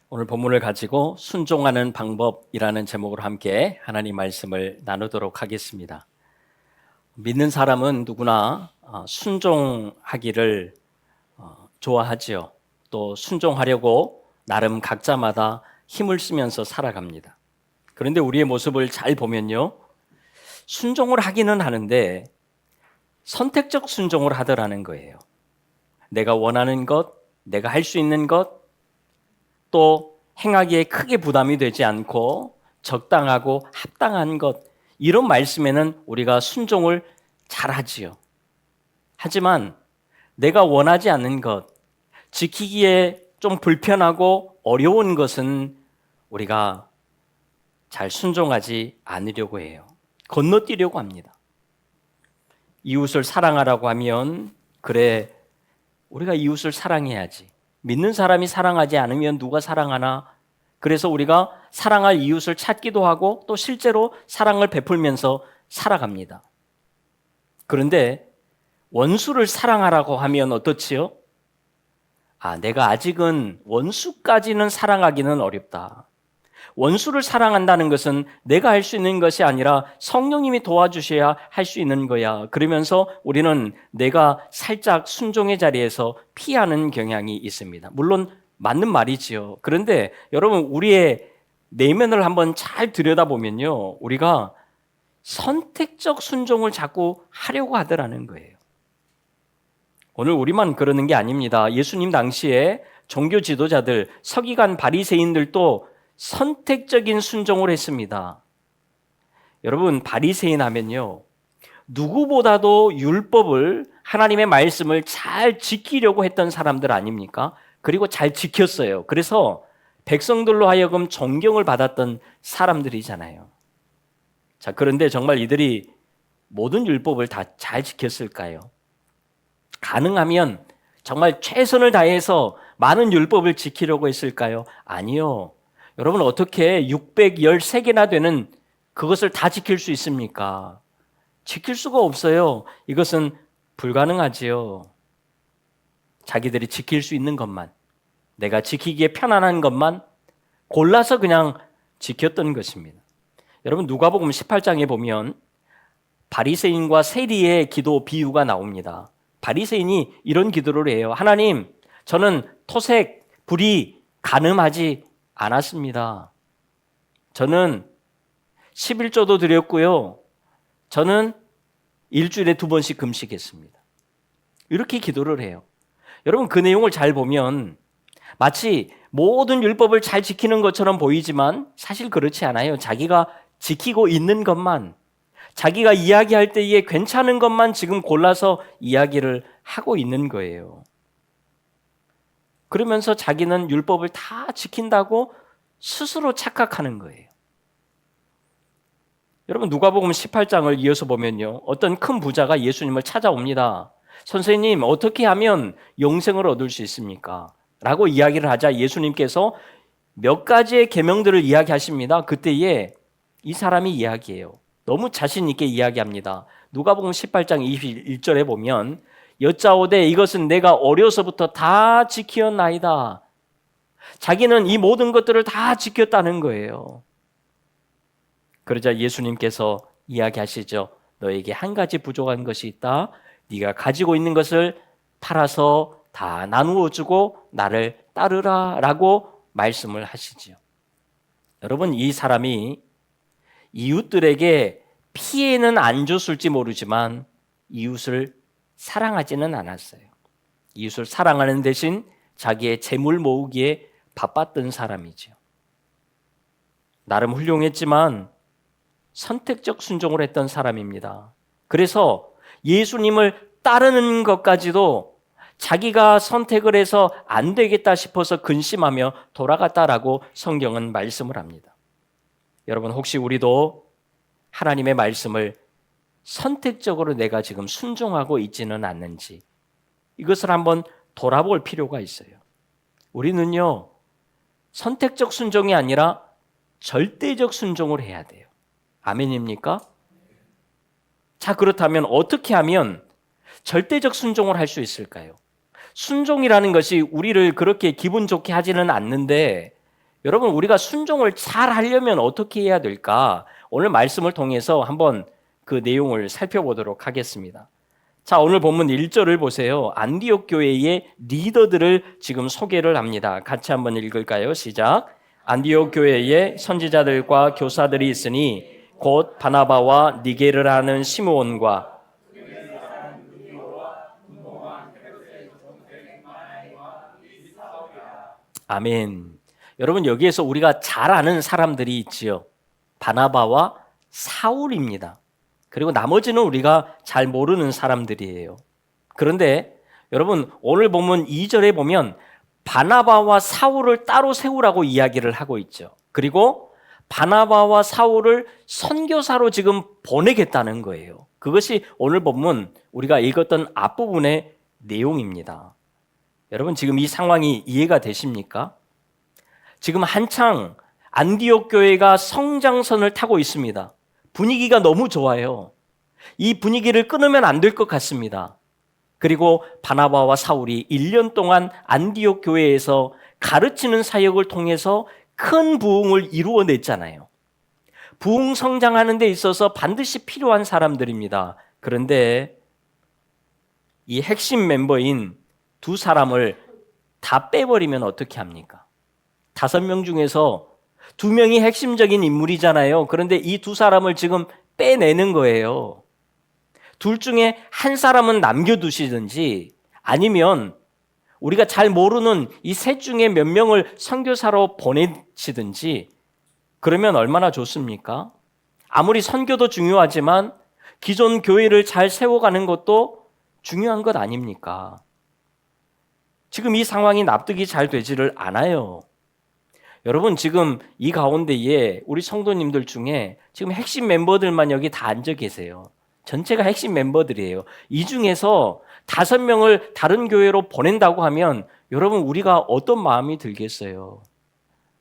오늘 본문을 가지고 순종하는 방법이라는 제목으로 함께 하나님 말씀을 나누도록 하겠습니다. 믿는 사람은 누구나 순종하기를 좋아하지요. 또 순종하려고 나름 각자마다 힘을 쓰면서 살아갑니다. 그런데 우리의 모습을 잘 보면요, 순종을 하기는 하는데 선택적 순종을 하더라는 거예요. 내가 원하는 것, 내가 할 수 있는 것, 또 행하기에 크게 부담이 되지 않고 적당하고 합당한 것, 이런 말씀에는 우리가 순종을 잘하지요. 하지만 내가 원하지 않는 것, 지키기에 좀 불편하고 어려운 것은 우리가 잘 순종하지 않으려고 해요. 건너뛰려고 합니다. 이웃을 사랑하라고 하면, 그래, 우리가 이웃을 사랑해야지. 믿는 사람이 사랑하지 않으면 누가 사랑하나? 그래서 우리가 사랑할 이웃을 찾기도 하고 또 실제로 사랑을 베풀면서 살아갑니다. 그런데 원수를 사랑하라고 하면 어떻지요? 내가 아직은 원수까지는 사랑하기는 어렵다. 원수를 사랑한다는 것은 내가 할 수 있는 것이 아니라 성령님이 도와주셔야 할 수 있는 거야. 그러면서 우리는 내가 살짝 순종의 자리에서 피하는 경향이 있습니다. 물론 맞는 말이지요. 그런데 여러분, 우리의 내면을 한번 잘 들여다보면요, 우리가 선택적 순종을 자꾸 하려고 하더라는 거예요. 오늘 우리만 그러는 게 아닙니다. 예수님 당시에 종교 지도자들, 서기관 바리새인들도 선택적인 순종을 했습니다. 여러분, 바리새인 하면요, 누구보다도 율법을, 하나님의 말씀을 잘 지키려고 했던 사람들 아닙니까? 그리고 잘 지켰어요. 그래서 백성들로 하여금 존경을 받았던 사람들이잖아요. 자, 그런데 정말 이들이 모든 율법을 다 잘 지켰을까요? 가능하면 정말 최선을 다해서 많은 율법을 지키려고 했을까요? 아니요. 여러분, 어떻게 613개나 되는 그것을 다 지킬 수 있습니까? 지킬 수가 없어요. 이것은 불가능하지요. 자기들이 지킬 수 있는 것만, 내가 지키기에 편안한 것만 골라서 그냥 지켰던 것입니다. 여러분, 누가복음 18장에 보면 바리새인과 세리의 기도 비유가 나옵니다. 바리새인이 이런 기도를 해요. 하나님, 저는 토색, 불의, 간음하지 않았습니다. 저는 11조도 드렸고요. 저는 일주일에 2번씩 금식했습니다. 이렇게 기도를 해요. 여러분, 그 내용을 잘 보면 마치 모든 율법을 잘 지키는 것처럼 보이지만 사실 그렇지 않아요. 자기가 지키고 있는 것만, 자기가 이야기할 때에 괜찮은 것만 지금 골라서 이야기를 하고 있는 거예요. 그러면서 자기는 율법을 다 지킨다고 스스로 착각하는 거예요. 여러분, 누가복음 18장을 이어서 보면요, 어떤 큰 부자가 예수님을 찾아옵니다. 선생님, 어떻게 하면 영생을 얻을 수 있습니까? 라고 이야기를 하자 예수님께서 몇 가지의 계명들을 이야기하십니다. 그때에 이 사람이 이야기해요. 너무 자신 있게 이야기합니다. 누가복음 18장 21절에 보면 여짜오되 이것은 내가 어려서부터 다 지키었나이다. 자기는 이 모든 것들을 다 지켰다는 거예요. 그러자 예수님께서 이야기하시죠. 너에게 한 가지 부족한 것이 있다. 네가 가지고 있는 것을 팔아서 다 나누어 주고 나를 따르라 라고 말씀을 하시지요. 여러분, 이 사람이 이웃들에게 피해는 안 줬을지 모르지만 이웃을 사랑하지는 않았어요. 이웃을 사랑하는 대신 자기의 재물 모으기에 바빴던 사람이죠. 나름 훌륭했지만 선택적 순종을 했던 사람입니다. 그래서 예수님을 따르는 것까지도 자기가 선택을 해서 안 되겠다 싶어서 근심하며 돌아갔다라고 성경은 말씀을 합니다. 여러분, 혹시 우리도 하나님의 말씀을 선택적으로 내가 지금 순종하고 있지는 않는지 이것을 한번 돌아볼 필요가 있어요. 우리는요, 선택적 순종이 아니라 절대적 순종을 해야 돼요. 아멘입니까? 자, 그렇다면 어떻게 하면 절대적 순종을 할 수 있을까요? 순종이라는 것이 우리를 그렇게 기분 좋게 하지는 않는데 여러분, 우리가 순종을 잘 하려면 어떻게 해야 될까? 오늘 말씀을 통해서 한번 그 내용을 살펴보도록 하겠습니다. 자, 오늘 본문 1절을 보세요. 안디옥 교회의 리더들을 지금 소개를 합니다. 같이 한번 읽을까요? 시작. 안디옥 교회에 선지자들과 교사들이 있으니 곧 바나바와 니게를 하는 시므온과 아멘. 여러분, 여기에서 우리가 잘 아는 사람들이 있지요. 바나바와 사울입니다. 그리고 나머지는 우리가 잘 모르는 사람들이에요. 그런데 여러분, 오늘 보면 2절에 보면 바나바와 사울을 따로 세우라고 이야기를 하고 있죠. 그리고 바나바와 사울을 선교사로 지금 보내겠다는 거예요. 그것이 오늘 본문 우리가 읽었던 앞부분의 내용입니다. 여러분, 지금 이 상황이 이해가 되십니까? 지금 한창 안디옥 교회가 성장선을 타고 있습니다. 분위기가 너무 좋아요. 이 분위기를 끊으면 안 될 것 같습니다. 그리고 바나바와 사울이 1년 동안 안디옥 교회에서 가르치는 사역을 통해서 큰 부흥을 이루어냈잖아요. 부흥 성장하는 데 있어서 반드시 필요한 사람들입니다. 그런데 이 핵심 멤버인 두 사람을 다 빼버리면 어떻게 합니까? 5명 중에서 2명이 핵심적인 인물이잖아요. 그런데 이 두 사람을 지금 빼내는 거예요. 둘 중에 한 사람은 남겨두시든지 아니면 우리가 잘 모르는 이 셋 중에 몇 명을 선교사로 보내시든지 그러면 얼마나 좋습니까? 아무리 선교도 중요하지만 기존 교회를 잘 세워가는 것도 중요한 것 아닙니까? 지금 이 상황이 납득이 잘 되지를 않아요. 여러분, 지금 이 가운데에 우리 성도님들 중에 지금 핵심 멤버들만 여기 다 앉아 계세요. 전체가 핵심 멤버들이에요. 이 중에서 5명을 다른 교회로 보낸다고 하면 여러분, 우리가 어떤 마음이 들겠어요?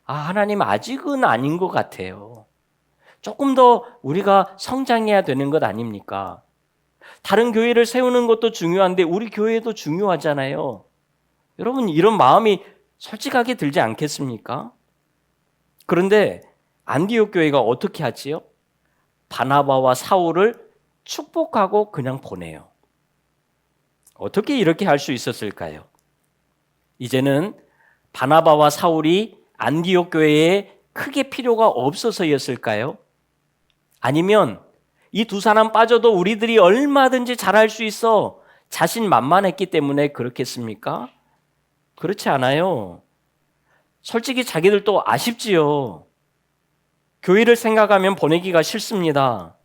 하나님 아직은 아닌 것 같아요. 조금 더 우리가 성장해야 되는 것 아닙니까? 다른 교회를 세우는 것도 중요한데 우리 교회도 중요하잖아요. 여러분, 이런 마음이 솔직하게 들지 않겠습니까? 그런데 안디옥 교회가 어떻게 하지요? 바나바와 사울을 축복하고 그냥 보내요. 어떻게 이렇게 할 수 있었을까요? 이제는 바나바와 사울이 안디옥 교회에 크게 필요가 없어서였을까요? 아니면 이 두 사람 빠져도 우리들이 얼마든지 잘할 수 있어 자신만만했기 때문에 그렇겠습니까? 그렇지 않아요. 솔직히 자기들도 아쉽지요. 교회를 생각하면 보내기가 싫습니다.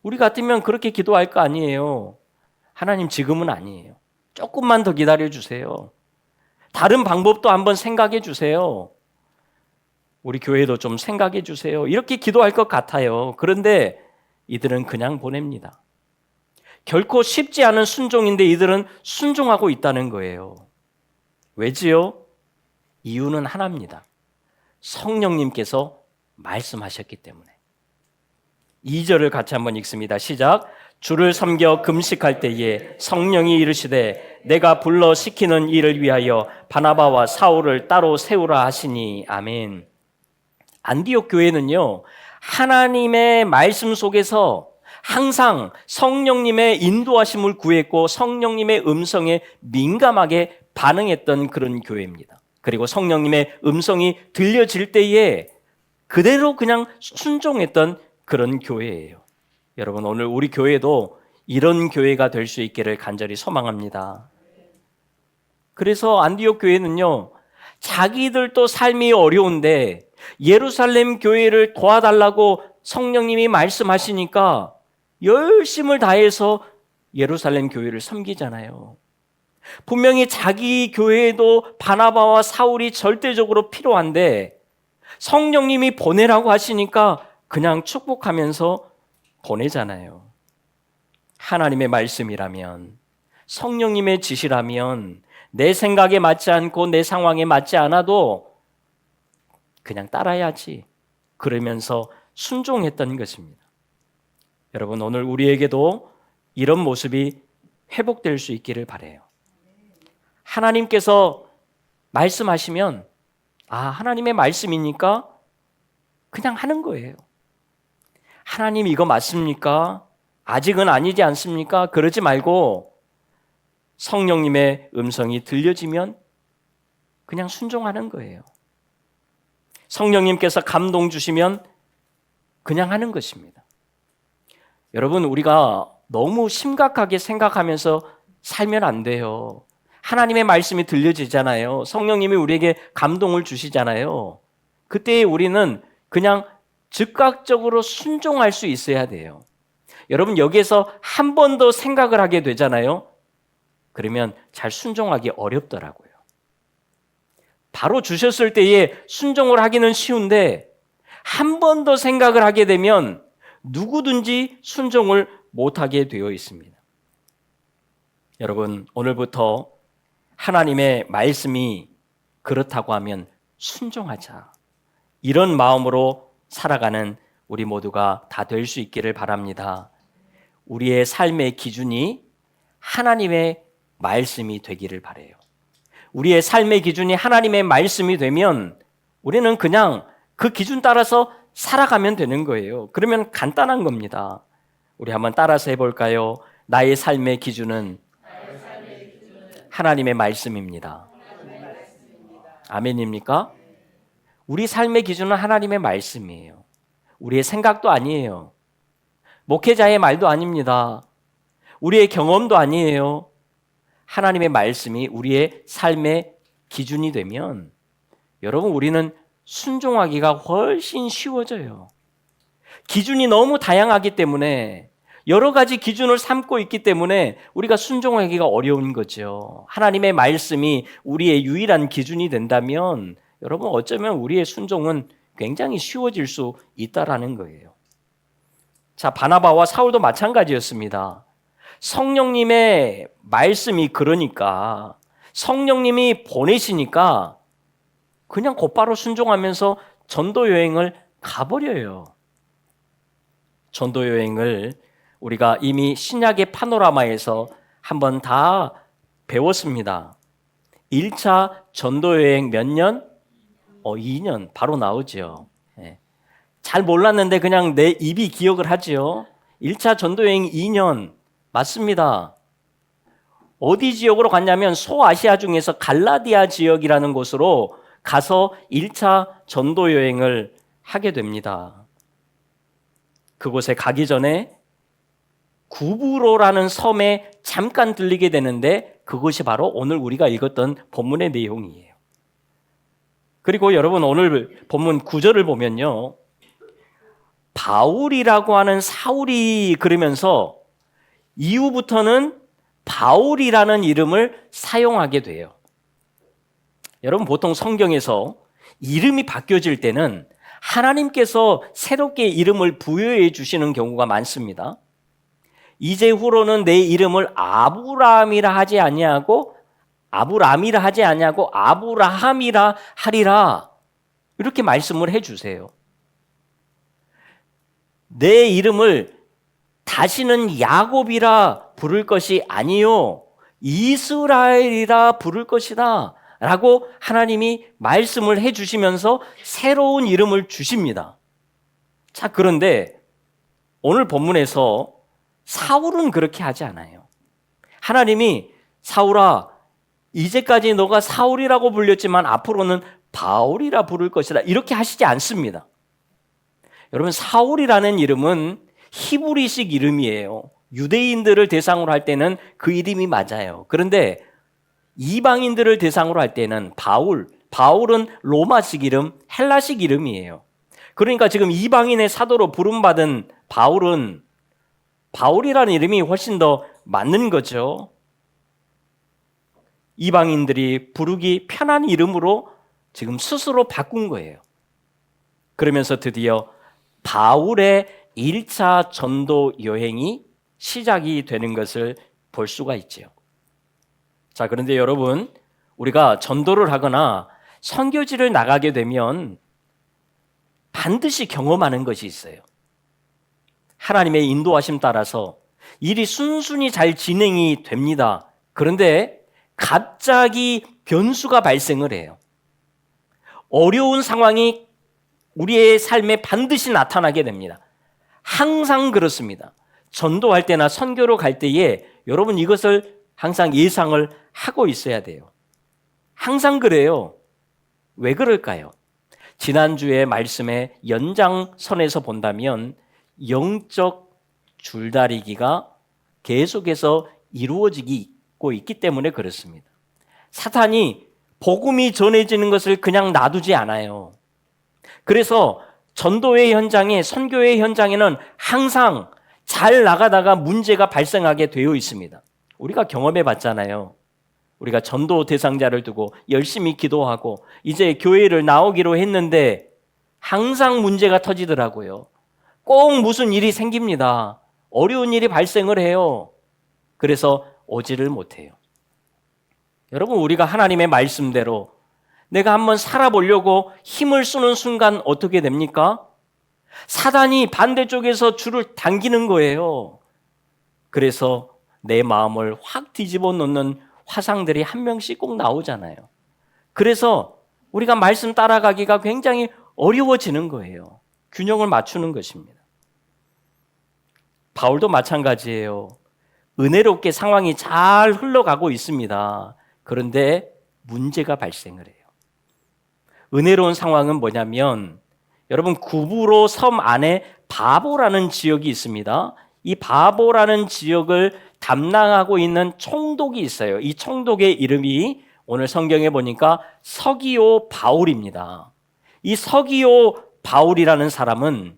우리 같으면 그렇게 기도할 거 아니에요. 하나님, 지금은 아니에요. 조금만 더 기다려주세요. 다른 방법도 한번 생각해 주세요. 우리 교회도 좀 생각해 주세요. 이렇게 기도할 것 같아요. 그런데 이들은 그냥 보냅니다. 결코 쉽지 않은 순종인데 이들은 순종하고 있다는 거예요. 왜지요? 이유는 하나입니다. 성령님께서 말씀하셨기 때문에. 2절을 같이 한번 읽습니다. 시작. 주를 섬겨 금식할 때에 성령이 이르시되 내가 불러 시키는 일을 위하여 바나바와 사울을 따로 세우라 하시니. 아멘. 안디옥 교회는요, 하나님의 말씀 속에서 항상 성령님의 인도하심을 구했고 성령님의 음성에 민감하게 반응했던 그런 교회입니다. 그리고 성령님의 음성이 들려질 때에 그대로 그냥 순종했던 그런 교회예요. 여러분, 오늘 우리 교회도 이런 교회가 될 수 있기를 간절히 소망합니다. 그래서 안디옥 교회는요, 자기들도 삶이 어려운데 예루살렘 교회를 도와달라고 성령님이 말씀하시니까 열심을 다해서 예루살렘 교회를 섬기잖아요. 분명히 자기 교회에도 바나바와 사울이 절대적으로 필요한데 성령님이 보내라고 하시니까 그냥 축복하면서 보내잖아요. 하나님의 말씀이라면, 성령님의 지시라면 내 생각에 맞지 않고 내 상황에 맞지 않아도 그냥 따라야지, 그러면서 순종했던 것입니다. 여러분, 오늘 우리에게도 이런 모습이 회복될 수 있기를 바라요. 하나님께서 말씀하시면 하나님의 말씀이니까 그냥 하는 거예요. 하나님 이거 맞습니까? 아직은 아니지 않습니까? 그러지 말고 성령님의 음성이 들려지면 그냥 순종하는 거예요. 성령님께서 감동 주시면 그냥 하는 것입니다. 여러분, 우리가 너무 심각하게 생각하면서 살면 안 돼요. 하나님의 말씀이 들려지잖아요. 성령님이 우리에게 감동을 주시잖아요. 그때 우리는 그냥 즉각적으로 순종할 수 있어야 돼요. 여러분, 여기에서 한 번 더 생각을 하게 되잖아요. 그러면 잘 순종하기 어렵더라고요. 바로 주셨을 때에 순종을 하기는 쉬운데 한 번 더 생각을 하게 되면 누구든지 순종을 못하게 되어 있습니다. 여러분, 오늘부터 하나님의 말씀이 그렇다고 하면 순종하자. 이런 마음으로 살아가는 우리 모두가 다 될 수 있기를 바랍니다. 우리의 삶의 기준이 하나님의 말씀이 되기를 바라요. 우리의 삶의 기준이 하나님의 말씀이 되면 우리는 그냥 그 기준 따라서 살아가면 되는 거예요. 그러면 간단한 겁니다. 우리 한번 따라서 해볼까요? 나의 삶의 기준은 하나님의 말씀입니다. 아멘입니까? 우리 삶의 기준은 하나님의 말씀이에요. 우리의 생각도 아니에요. 목회자의 말도 아닙니다. 우리의 경험도 아니에요. 하나님의 말씀이 우리의 삶의 기준이 되면 여러분, 우리는 순종하기가 훨씬 쉬워져요. 기준이 너무 다양하기 때문에 여러 가지 기준을 삼고 있기 때문에 우리가 순종하기가 어려운 거죠. 하나님의 말씀이 우리의 유일한 기준이 된다면 여러분, 어쩌면 우리의 순종은 굉장히 쉬워질 수 있다라는 거예요. 자, 바나바와 사울도 마찬가지였습니다. 성령님의 말씀이 그러니까 성령님이 보내시니까 그냥 곧바로 순종하면서 전도 여행을 가버려요. 전도 여행을 우리가 이미 신약의 파노라마에서 한번 다 배웠습니다. 1차 전도 여행 몇 년? 2년 바로 나오죠. 잘 몰랐는데 그냥 내 입이 기억을 하죠. 1차 전도 여행 2년 맞습니다. 어디 지역으로 갔냐면 소아시아 중에서 갈라디아 지역이라는 곳으로 가서 1차 전도 여행을 하게 됩니다. 그곳에 가기 전에 구브로라는 섬에 잠깐 들리게 되는데 그것이 바로 오늘 우리가 읽었던 본문의 내용이에요. 그리고 여러분, 오늘 본문 9절을 보면요, 바울이라고 하는 사울이 그러면서 이후부터는 바울이라는 이름을 사용하게 돼요. 여러분, 보통 성경에서 이름이 바뀌어질 때는 하나님께서 새롭게 이름을 부여해 주시는 경우가 많습니다. 이제후로는 내 이름을 아브라함이라 하지 아니하고 아브라함이라 하리라, 이렇게 말씀을 해 주세요. 내 이름을 다시는 야곱이라 부를 것이 아니요 이스라엘이라 부를 것이다 라고 하나님이 말씀을 해 주시면서 새로운 이름을 주십니다. 자, 그런데 오늘 본문에서 사울은 그렇게 하지 않아요. 하나님이 사울아, 이제까지 너가 사울이라고 불렸지만 앞으로는 바울이라 부를 것이다, 이렇게 하시지 않습니다. 여러분, 사울이라는 이름은 히브리식 이름이에요. 유대인들을 대상으로 할 때는 그 이름이 맞아요. 그런데 이방인들을 대상으로 할 때는 바울은 로마식 이름, 헬라식 이름이에요. 그러니까 지금 이방인의 사도로 부름받은 바울이라는 이름이 훨씬 더 맞는 거죠. 이방인들이 부르기 편한 이름으로 지금 스스로 바꾼 거예요. 그러면서 드디어 바울의 1차 전도 여행이 시작이 되는 것을 볼 수가 있죠. 자, 그런데 여러분, 우리가 전도를 하거나 선교지를 나가게 되면 반드시 경험하는 것이 있어요. 하나님의 인도하심 따라서 일이 순순히 잘 진행이 됩니다. 그런데 갑자기 변수가 발생을 해요. 어려운 상황이 우리의 삶에 반드시 나타나게 됩니다. 항상 그렇습니다. 전도할 때나 선교로 갈 때에 여러분 이것을 항상 예상을 하고 있어야 돼요. 항상 그래요. 왜 그럴까요? 지난주의 말씀의 연장선에서 본다면 영적 줄다리기가 계속해서 이루어지고 있기 때문에 그렇습니다. 사탄이 복음이 전해지는 것을 그냥 놔두지 않아요. 그래서 전도의 현장에, 선교의 현장에는 항상 잘 나가다가 문제가 발생하게 되어 있습니다. 우리가 경험해 봤잖아요. 우리가 전도 대상자를 두고 열심히 기도하고 이제 교회를 나오기로 했는데 항상 문제가 터지더라고요. 꼭 무슨 일이 생깁니다. 어려운 일이 발생을 해요. 그래서 오지를 못해요. 여러분, 우리가 하나님의 말씀대로 내가 한번 살아보려고 힘을 쓰는 순간 어떻게 됩니까? 사단이 반대쪽에서 줄을 당기는 거예요. 그래서 내 마음을 확 뒤집어 놓는 화상들이 한 명씩 꼭 나오잖아요. 그래서 우리가 말씀 따라가기가 굉장히 어려워지는 거예요. 균형을 맞추는 것입니다. 바울도 마찬가지예요. 은혜롭게 상황이 잘 흘러가고 있습니다. 그런데 문제가 발생을 해요. 은혜로운 상황은 뭐냐면 여러분 구브로 섬 안에 바보라는 지역이 있습니다. 이 바보라는 지역을 담당하고 있는 총독이 있어요. 이 총독의 이름이 오늘 성경에 보니까 서기오 바울입니다. 이 서기오 바울이라는 사람은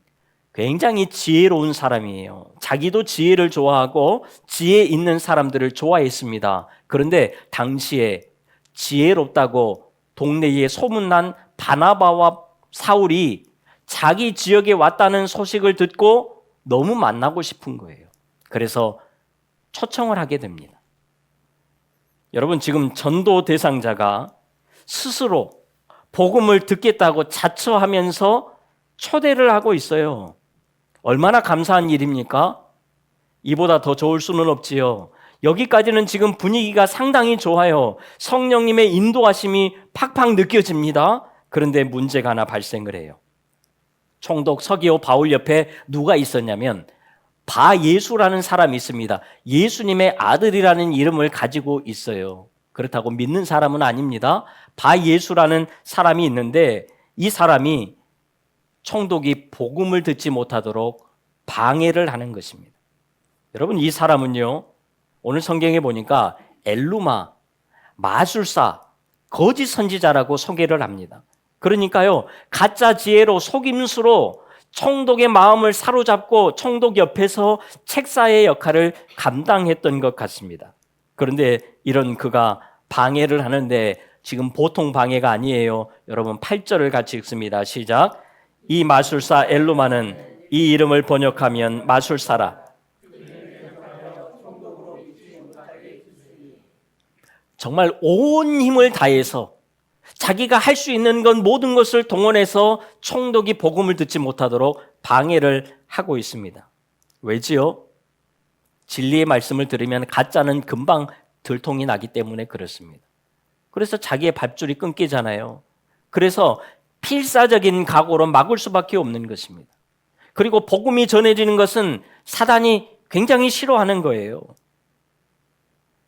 굉장히 지혜로운 사람이에요. 자기도 지혜를 좋아하고 지혜 있는 사람들을 좋아했습니다. 그런데 당시에 지혜롭다고 동네에 소문난 바나바와 사울이 자기 지역에 왔다는 소식을 듣고 너무 만나고 싶은 거예요. 그래서 초청을 하게 됩니다. 여러분, 지금 전도 대상자가 스스로 복음을 듣겠다고 자처하면서 초대를 하고 있어요. 얼마나 감사한 일입니까? 이보다 더 좋을 수는 없지요. 여기까지는 지금 분위기가 상당히 좋아요. 성령님의 인도하심이 팍팍 느껴집니다. 그런데 문제가 하나 발생을 해요. 총독 서기오 바울 옆에 누가 있었냐면 바예수라는 사람이 있습니다. 예수님의 아들이라는 이름을 가지고 있어요. 그렇다고 믿는 사람은 아닙니다. 바예수라는 사람이 있는데 이 사람이 총독이 복음을 듣지 못하도록 방해를 하는 것입니다. 여러분, 이 사람은요, 오늘 성경에 보니까 엘루마, 마술사, 거짓 선지자라고 소개를 합니다. 그러니까요, 가짜 지혜로 속임수로 총독의 마음을 사로잡고 총독 옆에서 책사의 역할을 감당했던 것 같습니다. 그런데 이런 그가 방해를 하는데 지금 보통 방해가 아니에요. 여러분 8절을 같이 읽습니다. 시작. 이 마술사 엘루마는 이 이름을 번역하면 마술사라. 정말 온 힘을 다해서 자기가 할 수 있는 건 모든 것을 동원해서 총독이 복음을 듣지 못하도록 방해를 하고 있습니다. 왜지요? 진리의 말씀을 들으면 가짜는 금방 들통이 나기 때문에 그렇습니다. 그래서 자기의 밧줄이 끊기잖아요. 그래서 필사적인 각오로 막을 수밖에 없는 것입니다. 그리고 복음이 전해지는 것은 사단이 굉장히 싫어하는 거예요.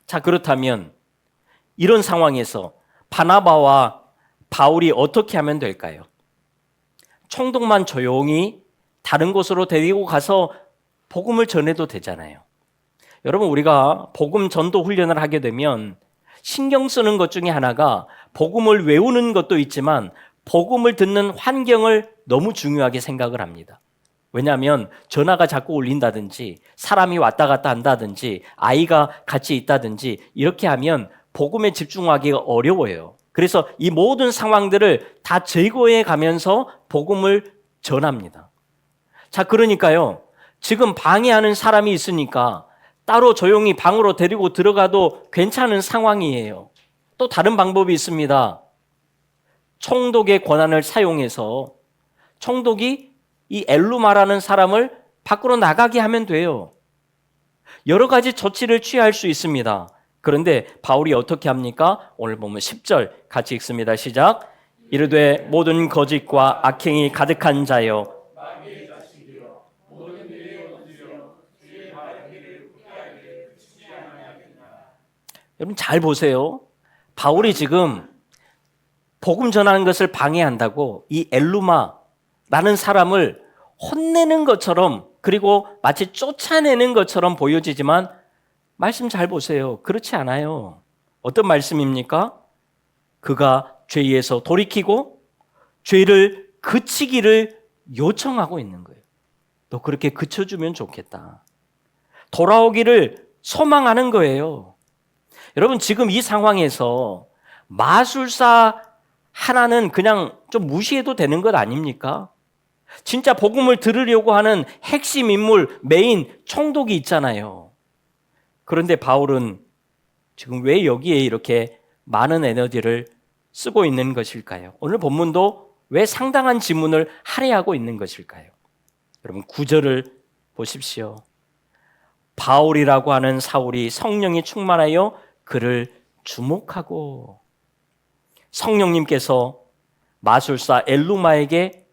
자, 그렇다면 이런 상황에서 바나바와 바울이 어떻게 하면 될까요? 총독만 조용히 다른 곳으로 데리고 가서 복음을 전해도 되잖아요. 여러분, 우리가 복음 전도 훈련을 하게 되면 신경 쓰는 것 중에 하나가 복음을 외우는 것도 있지만 복음을 듣는 환경을 너무 중요하게 생각을 합니다. 왜냐하면 전화가 자꾸 울린다든지 사람이 왔다 갔다 한다든지 아이가 같이 있다든지 이렇게 하면 복음에 집중하기가 어려워요. 그래서 이 모든 상황들을 다 제거해 가면서 복음을 전합니다. 자, 그러니까요, 지금 방해하는 사람이 있으니까 따로 조용히 방으로 데리고 들어가도 괜찮은 상황이에요. 또 다른 방법이 있습니다. 총독의 권한을 사용해서 총독이 이 엘루마라는 사람을 밖으로 나가게 하면 돼요. 여러 가지 조치를 취할 수 있습니다. 그런데 바울이 어떻게 합니까? 오늘 보면 10절 같이 읽습니다. 시작. 이르되 모든 거짓과 악행이 가득한 자여 여러분 잘 보세요. 바울이 지금 복음 전하는 것을 방해한다고 이 엘루마라는 사람을 혼내는 것처럼 그리고 마치 쫓아내는 것처럼 보여지지만 말씀 잘 보세요. 그렇지 않아요. 어떤 말씀입니까? 그가 죄에서 돌이키고 죄를 그치기를 요청하고 있는 거예요. 너 그렇게 그쳐주면 좋겠다. 돌아오기를 소망하는 거예요. 여러분 지금 이 상황에서 마술사 하나는 그냥 좀 무시해도 되는 것 아닙니까? 진짜 복음을 들으려고 하는 핵심 인물, 메인 총독이 있잖아요. 그런데 바울은 지금 왜 여기에 이렇게 많은 에너지를 쓰고 있는 것일까요? 오늘 본문도 왜 상당한 지문을 할애하고 있는 것일까요? 여러분 9절을 보십시오. 바울이라고 하는 사울이 성령이 충만하여 그를 주목하고 성령님께서 마술사 엘루마에게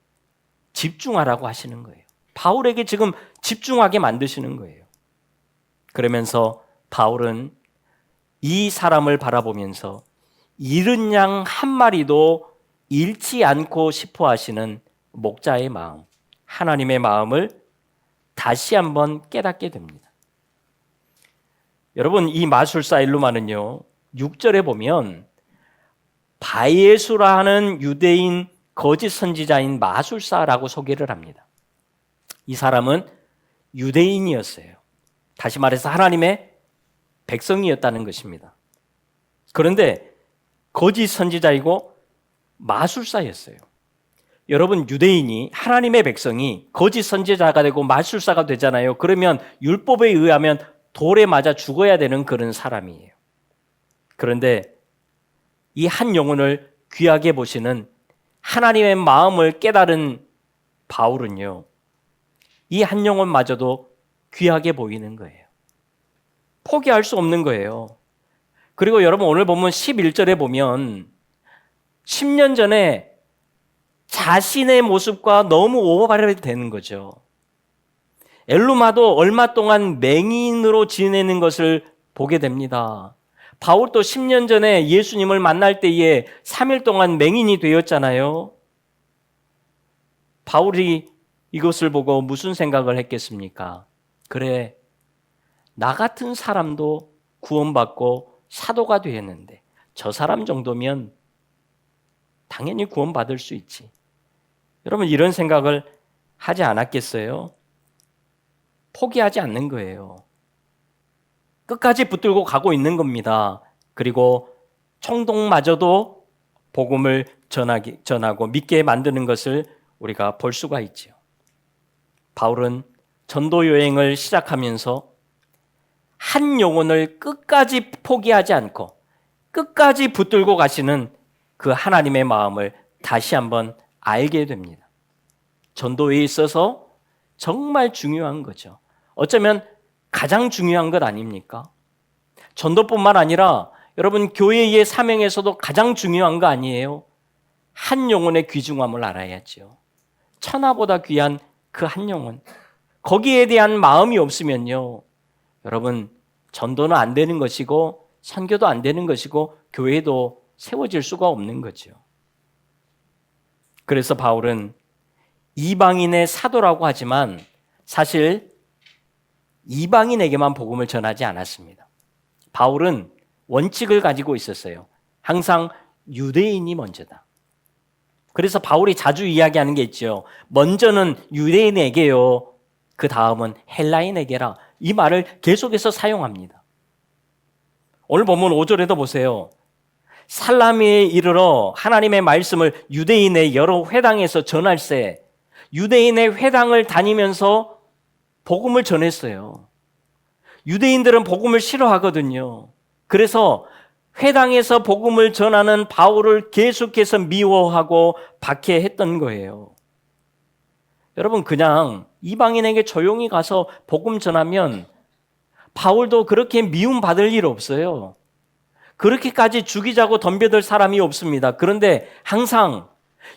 집중하라고 하시는 거예요. 바울에게 지금 집중하게 만드시는 거예요. 그러면서 바울은 이 사람을 바라보면서 잃은 양 한 마리도 잃지 않고 싶어 하시는 목자의 마음, 하나님의 마음을 다시 한번 깨닫게 됩니다. 여러분 이 마술사 엘루마는요 6절에 보면 바예수라 하는 유대인 거짓 선지자인 마술사라고 소개를 합니다. 이 사람은 유대인이었어요. 다시 말해서 하나님의 백성이었다는 것입니다. 그런데 거짓 선지자이고 마술사였어요. 여러분 유대인이 하나님의 백성이 거짓 선지자가 되고 마술사가 되잖아요. 그러면 율법에 의하면 돌에 맞아 죽어야 되는 그런 사람이에요. 그런데 이 한 영혼을 귀하게 보시는 하나님의 마음을 깨달은 바울은요, 이 한 영혼마저도 귀하게 보이는 거예요. 포기할 수 없는 거예요. 그리고 여러분 오늘 보면 11절에 보면 10년 전에 자신의 모습과 너무 오버랩이 되는 거죠. 엘루마도 얼마 동안 맹인으로 지내는 것을 보게 됩니다. 바울도 10년 전에 예수님을 만날 때에 3일 동안 맹인이 되었잖아요. 바울이 이것을 보고 무슨 생각을 했겠습니까? 그래, 나 같은 사람도 구원받고 사도가 되었는데 저 사람 정도면 당연히 구원받을 수 있지. 여러분 이런 생각을 하지 않았겠어요? 포기하지 않는 거예요. 끝까지 붙들고 가고 있는 겁니다. 그리고 총독마저도 복음을 전하고 믿게 만드는 것을 우리가 볼 수가 있죠. 바울은 전도 여행을 시작하면서 한 영혼을 끝까지 포기하지 않고 끝까지 붙들고 가시는 그 하나님의 마음을 다시 한번 알게 됩니다. 전도에 있어서 정말 중요한 거죠. 어쩌면 가장 중요한 것 아닙니까? 전도뿐만 아니라 여러분 교회의 사명에서도 가장 중요한 거 아니에요? 한 영혼의 귀중함을 알아야죠. 천하보다 귀한 그 한 영혼. 거기에 대한 마음이 없으면요. 여러분 전도는 안 되는 것이고 선교도 안 되는 것이고 교회도 세워질 수가 없는 거죠. 그래서 바울은 이방인의 사도라고 하지만 사실 이방인에게만 복음을 전하지 않았습니다. 바울은 원칙을 가지고 있었어요. 항상 유대인이 먼저다. 그래서 바울이 자주 이야기하는 게 있죠. 먼저는 유대인에게요. 그 다음은 헬라인에게라. 이 말을 계속해서 사용합니다. 오늘 본문 5절에도 보세요. 살라미에 이르러 하나님의 말씀을 유대인의 여러 회당에서 전할세 유대인의 회당을 다니면서 복음을 전했어요. 유대인들은 복음을 싫어하거든요. 그래서 회당에서 복음을 전하는 바울을 계속해서 미워하고 박해했던 거예요. 여러분 그냥 이방인에게 조용히 가서 복음 전하면 바울도 그렇게 미움받을 일 없어요. 그렇게까지 죽이자고 덤벼들 사람이 없습니다. 그런데 항상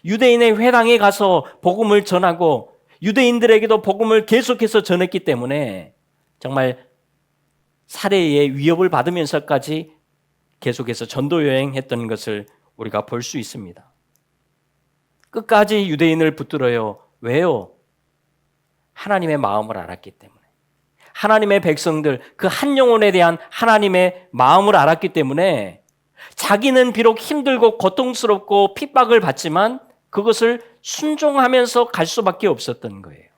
유대인의 회당에 가서 복음을 전하고 유대인들에게도 복음을 계속해서 전했기 때문에 정말 살해의 위협을 받으면서까지 계속해서 전도 여행했던 것을 우리가 볼 수 있습니다. 끝까지 유대인을 붙들어요. 왜요? 하나님의 마음을 알았기 때문에. 하나님의 백성들, 그 한 영혼에 대한 하나님의 마음을 알았기 때문에 자기는 비록 힘들고 고통스럽고 핍박을 받지만 그것을 순종하면서 갈 수밖에 없었던 거예요.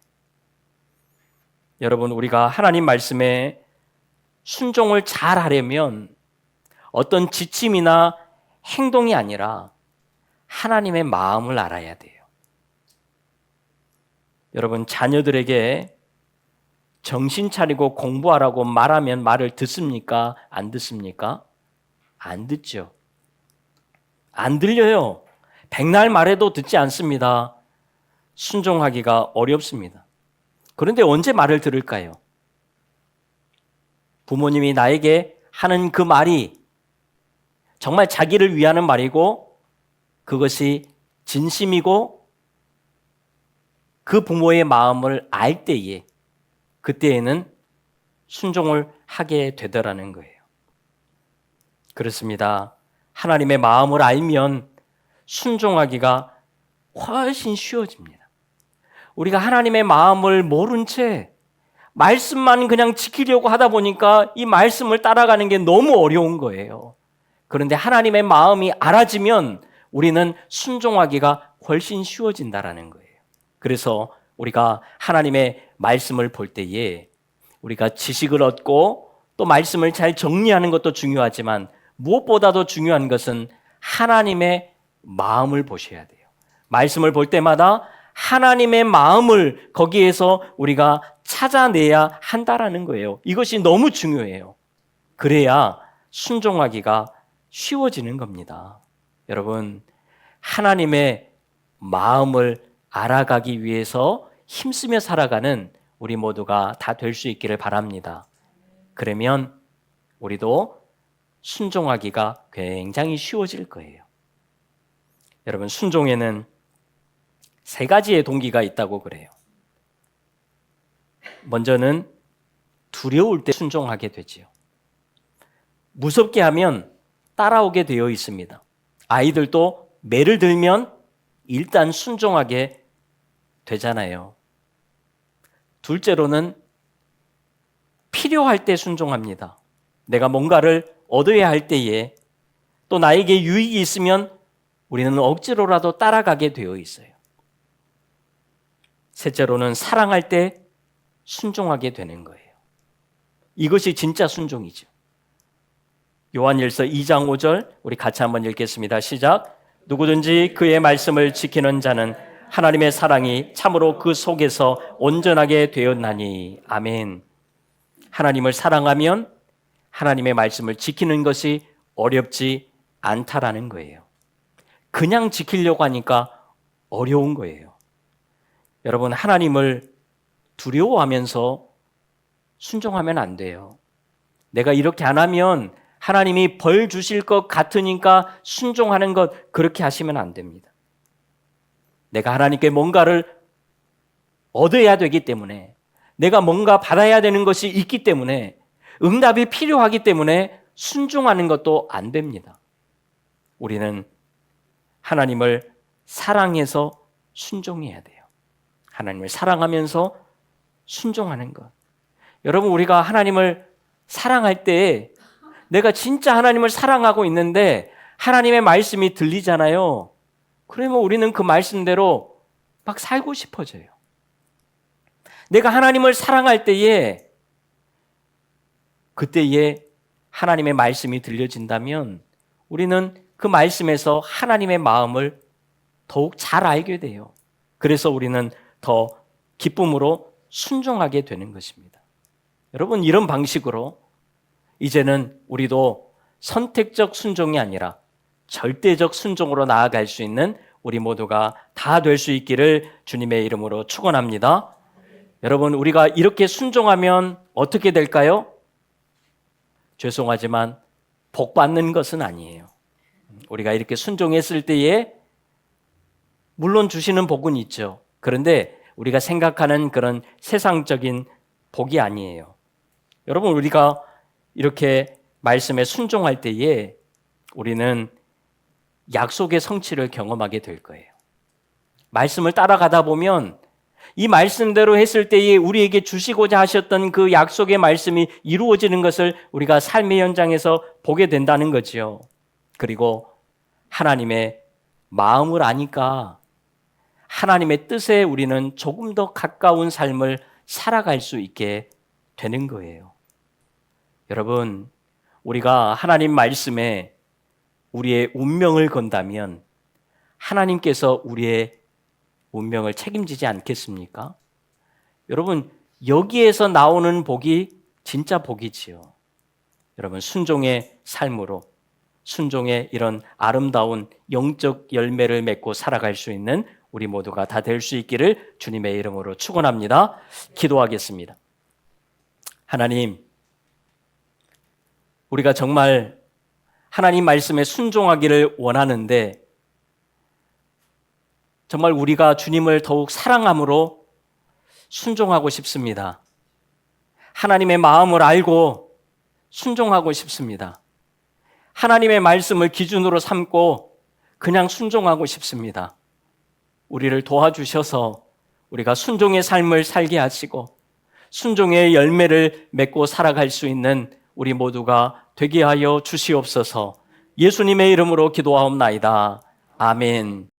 여러분, 우리가 하나님 말씀에 순종을 잘 하려면 어떤 지침이나 행동이 아니라 하나님의 마음을 알아야 돼요. 여러분, 자녀들에게 정신 차리고 공부하라고 말하면 말을 듣습니까? 안 듣습니까? 안 듣죠. 안 들려요. 백날 말해도 듣지 않습니다. 순종하기가 어렵습니다. 그런데 언제 말을 들을까요? 부모님이 나에게 하는 그 말이 정말 자기를 위하는 말이고 그것이 진심이고 그 부모의 마음을 알 때에 그때에는 순종을 하게 되더라는 거예요. 그렇습니다. 하나님의 마음을 알면 순종하기가 훨씬 쉬워집니다. 우리가 하나님의 마음을 모른 채 말씀만 그냥 지키려고 하다 보니까 이 말씀을 따라가는 게 너무 어려운 거예요. 그런데 하나님의 마음이 알아지면 우리는 순종하기가 훨씬 쉬워진다라는 거예요. 그래서 우리가 하나님의 말씀을 볼 때에 우리가 지식을 얻고 또 말씀을 잘 정리하는 것도 중요하지만 무엇보다도 중요한 것은 하나님의 마음을 보셔야 돼요. 말씀을 볼 때마다 하나님의 마음을 거기에서 우리가 찾아내야 한다라는 거예요. 이것이 너무 중요해요. 그래야 순종하기가 쉬워지는 겁니다. 여러분, 하나님의 마음을 알아가기 위해서 힘쓰며 살아가는 우리 모두가 다 될 수 있기를 바랍니다. 그러면 우리도 순종하기가 굉장히 쉬워질 거예요. 여러분, 순종에는 세 가지의 동기가 있다고 그래요. 먼저는 두려울 때 순종하게 되지요. 무섭게 하면 따라오게 되어 있습니다. 아이들도 매를 들면 일단 순종하게 되잖아요. 둘째로는 필요할 때 순종합니다. 내가 뭔가를 얻어야 할 때에 또 나에게 유익이 있으면 우리는 억지로라도 따라가게 되어 있어요. 셋째로는 사랑할 때 순종하게 되는 거예요. 이것이 진짜 순종이죠. 요한일서 2장 5절 우리 같이 한번 읽겠습니다. 시작. 누구든지 그의 말씀을 지키는 자는 하나님의 사랑이 참으로 그 속에서 온전하게 되었나니. 아멘. 하나님을 사랑하면 하나님의 말씀을 지키는 것이 어렵지 않다라는 거예요. 그냥 지키려고 하니까 어려운 거예요. 여러분, 하나님을 두려워하면서 순종하면 안 돼요. 내가 이렇게 안 하면 하나님이 벌 주실 것 같으니까 순종하는 것, 그렇게 하시면 안 됩니다. 내가 하나님께 뭔가를 얻어야 되기 때문에, 내가 뭔가 받아야 되는 것이 있기 때문에, 응답이 필요하기 때문에 순종하는 것도 안 됩니다. 우리는 하나님을 사랑해서 순종해야 돼요. 하나님을 사랑하면서 순종하는 것. 여러분, 우리가 하나님을 사랑할 때 내가 진짜 하나님을 사랑하고 있는데 하나님의 말씀이 들리잖아요. 그러면 우리는 그 말씀대로 막 살고 싶어져요. 내가 하나님을 사랑할 때에 그때에 하나님의 말씀이 들려진다면 우리는 그 말씀에서 하나님의 마음을 더욱 잘 알게 돼요. 그래서 우리는 더 기쁨으로 순종하게 되는 것입니다. 여러분, 이런 방식으로 이제는 우리도 선택적 순종이 아니라 절대적 순종으로 나아갈 수 있는 우리 모두가 다 될 수 있기를 주님의 이름으로 축원합니다. 여러분, 우리가 이렇게 순종하면 어떻게 될까요? 죄송하지만 복 받는 것은 아니에요. 우리가 이렇게 순종했을 때에 물론 주시는 복은 있죠. 그런데 우리가 생각하는 그런 세상적인 복이 아니에요. 여러분, 우리가 이렇게 말씀에 순종할 때에 우리는 약속의 성취를 경험하게 될 거예요. 말씀을 따라가다 보면 이 말씀대로 했을 때에 우리에게 주시고자 하셨던 그 약속의 말씀이 이루어지는 것을 우리가 삶의 현장에서 보게 된다는 거지요. 그리고 하나님의 마음을 아니까 하나님의 뜻에 우리는 조금 더 가까운 삶을 살아갈 수 있게 되는 거예요. 여러분, 우리가 하나님 말씀에 우리의 운명을 건다면 하나님께서 우리의 운명을 책임지지 않겠습니까? 여러분, 여기에서 나오는 복이 진짜 복이지요. 여러분, 순종의 삶으로, 순종의 이런 아름다운 영적 열매를 맺고 살아갈 수 있는 우리 모두가 다 될 수 있기를 주님의 이름으로 축원합니다. 기도하겠습니다. 하나님, 우리가 정말 하나님 말씀에 순종하기를 원하는데 정말 우리가 주님을 더욱 사랑함으로 순종하고 싶습니다. 하나님의 마음을 알고 순종하고 싶습니다. 하나님의 말씀을 기준으로 삼고 그냥 순종하고 싶습니다. 우리를 도와주셔서 우리가 순종의 삶을 살게 하시고 순종의 열매를 맺고 살아갈 수 있는 우리 모두가 되게 하여 주시옵소서. 예수님의 이름으로 기도하옵나이다. 아멘.